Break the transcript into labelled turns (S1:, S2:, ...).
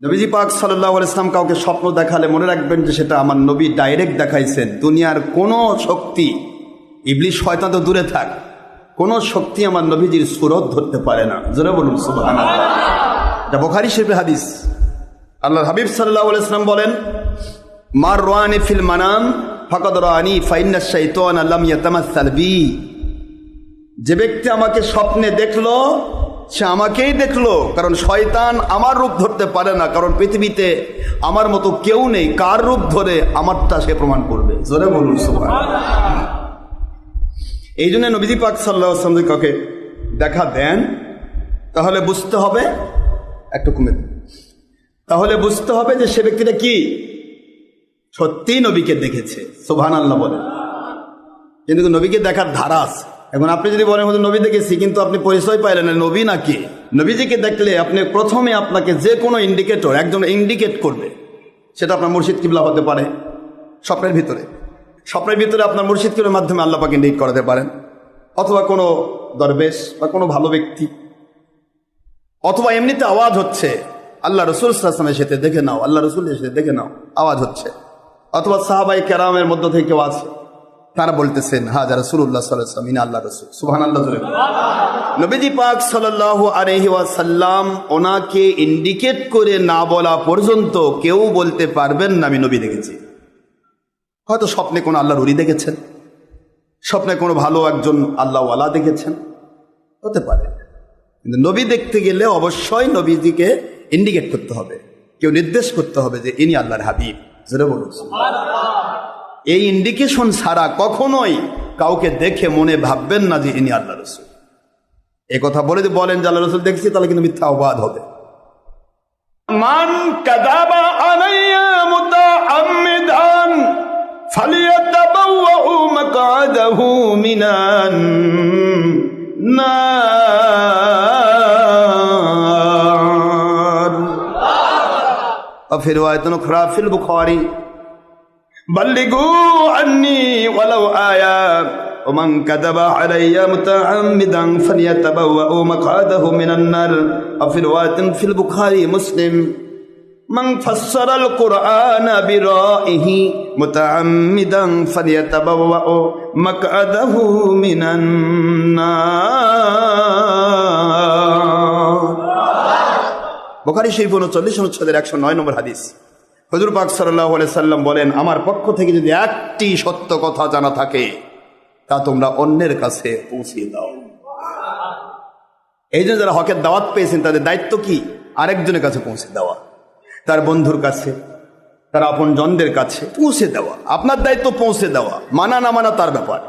S1: নবীজি পাক সাল্লাল্লাহু আলাইহি ওয়াসাল্লাম কাউকে স্বপ্ন দেখালে মনে রাখবেন যে সেটা আমার নবী ডাইরেক্ট দেখাইছেন। দুনিয়ার কোনো শক্তি, ইবলিস শয়তান তো দূরে থাক, কোনো শক্তি আমার নবীজির সুরত ধরতে পারে না। জোরে বলুন সুবহানাল্লাহ। এটা বুখারী শরীফের হাদিস। আল্লাহর হাবিব সাল্লাল্লাহু আলাইহি ওয়াসাল্লাম বলেন, মার রানি ফিল মানাম ফাকাদ রানি ফাইন্নাশ শাইতানা লাম ইয়াতামাসসাল বি। যে ব্যক্তি আমাকে স্বপ্নে দেখলো সে আমাকেই দেখলো, কারণ শয়তান আমার রূপ ধরতে পারে না, কারণ পৃথিবীতে আমার মতো কেউ নেই কার রূপ ধরে আমারটা সে প্রমাণ করবে। জোরে বলুন সুবহানাল্লাহ। এই জন্য নবীজি পাক সাল্লাল্লাহু আলাইহি ওয়াসাল্লাম কাউকে দেখা দেন তাহলে বুঝতে হবে, একটু কমে দেন, তাহলে বুঝতে হবে যে সে ব্যক্তিটা কি সত্যিই নবীকে দেখেছে। সুবহানাল্লাহ বলেন। কিন্তু নবীকে দেখার ধারা আছে। এখন আপনি যদি বলেন হয়তো নবী দেখেছি, কিন্তু আপনি পরিচয় পাইলেন না নবী নাকি। নবীজিকে দেখলে আপনি প্রথমে আপনাকে যে কোনো ইন্ডিকেটর একজন ইন্ডিকেট করবে। সেটা আপনার মুর্শিদ কিবলা হতে পারে, স্বপ্নের ভিতরে আপনার মুর্শিদ কিবলার মাধ্যমে আল্লাহ পাক ইন্ডিকেট করাতে পারেন, অথবা কোনো দরবেশ বা কোনো ভালো ব্যক্তি, অথবা এমনিতে আওয়াজ হচ্ছে আল্লাহ রসুল সাল্লাল্লাহু আলাইহি ওয়াসাল্লামের সাথে দেখে নাও, আল্লাহ রসুলের সাথে দেখে নাও, আওয়াজ হচ্ছে, অথবা সাহাবায়ে কেরামের মধ্য থেকে কেউ আছে তারা বলতেছেন হাজা রাসূলুল্লাহ সাল্লাল্লাহু আলাইহি ওয়াসাল্লাম, ইনি আল্লাহ রাসূল। সুবহানাল্লাহ। নবীজি পাক সাল্লাল্লাহু আলাইহি ওয়াসাল্লাম ওনাকে ইন্ডিকেট করে না বলা পর্যন্ত কেউ বলতে পারবেন না আমি নবী দেখেছি। হয়তো স্বপ্নে কোনো আল্লাহর ওলি দেখেছেন, স্বপ্নে কোনো ভালো একজন আল্লাহওয়ালা দেখেছেন, হতে পারে। কিন্তু নবী দেখতে গেলে অবশ্যই নবীজিকে ইন্ডিকেট করতে হবে, কেউ নির্দেশ করতে হবে যে ইনি আল্লাহর হাবিব। জোরে বলুন সুবহানাল্লাহ। এই ইন্ডিকেশন ছাড়া কখনোই কাউকে দেখে মনে ভাববেন না যে ইনি আল্লাহ রসুল। এই কথা বলে যদি বলেন যে আল্লাহ রসুল দেখছি, তাহলে কিন্তু মিথ্যা অপবাদ হবে। মান কাযাবা আলাইয়া মুতাআম্মিদান ফালিয়াতাবাওয়াউ মাকআদাহু মিনান নার। وفي رواية أخرى في البخاري بلغوا عني ولو آية ومن كذب علي متعمدا فليتبوأ مقعده من النار. وفي رواية في البخاري مسلم من فسر القرآن برائه متعمدا فليتبوأ مقعده من النار. বুখারী শরীফ 39 নম্বর হাদিস। হুজুর পাক সাল্লাল্লাহু আলাইহি সাল্লাম বলেন, আমার পক্ষ থেকে যদি একটি সত্য কথা জানা থাকে তা তোমরা অন্যের কাছে পৌঁছে দাও। এই জন্য যারা হকের দাওয়াত পেয়েছেন তাদের দায়িত্ব কি? আরেকজনের কাছে পৌঁছে দেওয়া, তার বন্ধুর কাছে, তার আপনজনদের কাছে পৌঁছে দেওয়া। আপনার দায়িত্ব পৌঁছে দেওয়া, মানা না মানা তার ব্যাপার।